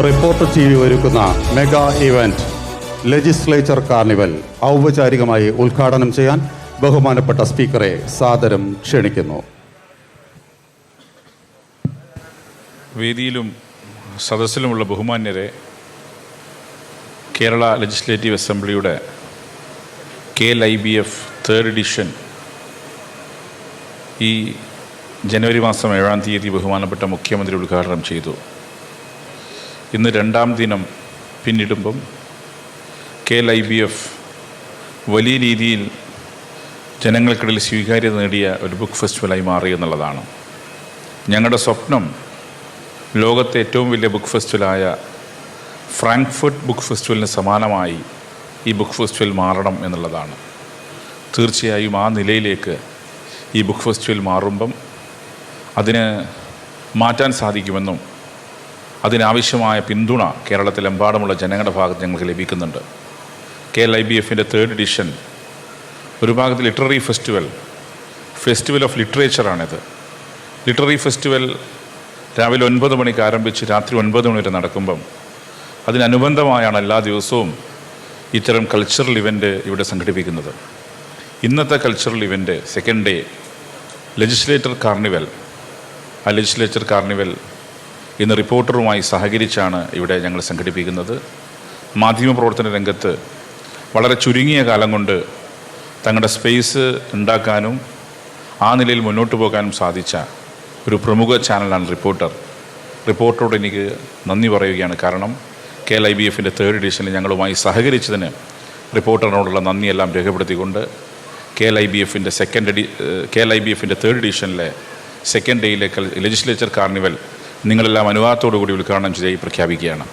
Reporter TV ഒരുക്കുന്ന mega event legislature carnival ഔപചാരികമായി ഉദ്ഘാടനം ചെയ്യാൻ ബഹുമാനപ്പെട്ട സ്പീക്കറെ സാദരം ക്ഷണിക്കുന്നു. വേദിയിലും സദസ്സിലുമുള്ള ബഹുമാന്യരെ, കേരള ലെജിസ്ലേറ്റീവ് അസംബ്ലിയുടെ KLIBF 3rd എഡിഷൻ ഈ ജനുവരി മാസം 7-ാം തീയതി ബഹുമാനപ്പെട്ട മുഖ്യമന്ത്രി ഉദ്ഘാടനം ചെയ്തു. ഇന്ന് 2ാം ദിനം പിന്നിടുമ്പം KLIBF വലിയ രീതിയിൽ ജനങ്ങൾക്കിടയിൽ സ്വീകാര്യത നേടിയ ഒരു ബുക്ക് ഫെസ്റ്റിവലായി മാറി എന്നുള്ളതാണ്. ഞങ്ങളുടെ സ്വപ്നം ലോകത്തെ ഏറ്റവും വലിയ ബുക്ക് ഫെസ്റ്റിവലായ ഫ്രാങ്ക്ഫർട്ട് ബുക്ക് ഫെസ്റ്റിവലിന് സമാനമായി ഈ ബുക്ക് ഫെസ്റ്റിവൽ മാറണം എന്നുള്ളതാണ്. തീർച്ചയായും ആ നിലയിലേക്ക് ഈ ബുക്ക് ഫെസ്റ്റിവൽ മാറുമ്പം അതിന് മാറ്റാൻ സാധിക്കുമെന്നും അതിനാവശ്യമായ പിന്തുണ കേരളത്തിലെമ്പാടുമുള്ള ജനങ്ങളുടെ ഭാഗത്ത് ഞങ്ങൾക്ക് ലഭിക്കുന്നുണ്ട്. KLIBFൻ്റെ 3rd എഡിഷൻ ഒരു ഭാഗത്ത് ലിറ്റററി ഫെസ്റ്റിവൽ ഓഫ് ലിറ്ററേച്ചറാണിത്. ലിറ്റററി ഫെസ്റ്റിവൽ രാവിലെ 9 മണിക്ക് ആരംഭിച്ച് രാത്രി 9 മണി വരെ നടക്കുമ്പം അതിനനുബന്ധമായാണ് എല്ലാ ദിവസവും ഇത്തരം കൾച്ചറൽ ഇവൻ്റ് ഇവിടെ സംഘടിപ്പിക്കുന്നത്. ഇന്നത്തെ cultural event second day legislature carnival ഇന്ന് റിപ്പോർട്ടറുമായി സഹകരിച്ചാണ് ഇവിടെ ഞങ്ങൾ സംഘടിപ്പിക്കുന്നത്. മാധ്യമപ്രവർത്തന രംഗത്ത് വളരെ ചുരുങ്ങിയ കാലം കൊണ്ട് തങ്ങളുടെ സ്പേസ് ഉണ്ടാക്കാനും ആ നിലയിൽ മുന്നോട്ട് പോകാനും സാധിച്ച ഒരു പ്രമുഖ ചാനലാണ് റിപ്പോർട്ടറോട് എനിക്ക് നന്ദി പറയുകയാണ്. കാരണം KLIBFൻ്റെ 3rd എഡിഷനിൽ ഞങ്ങളുമായി സഹകരിച്ചതിന് റിപ്പോർട്ടറിനോടുള്ള നന്ദിയെല്ലാം രേഖപ്പെടുത്തിക്കൊണ്ട് KLIBFൻ്റെ 3rd എഡിഷനിലെ സെക്കൻഡ് ഡേയിലെ ലെജിസ്ലേച്ചർ കാർണിവൽ നിങ്ങളെല്ലാം അനുവാദത്തോടു കൂടി ഉദ്ഘാടനം ചെയ്ത് പ്രഖ്യാപിക്കുകയാണ്.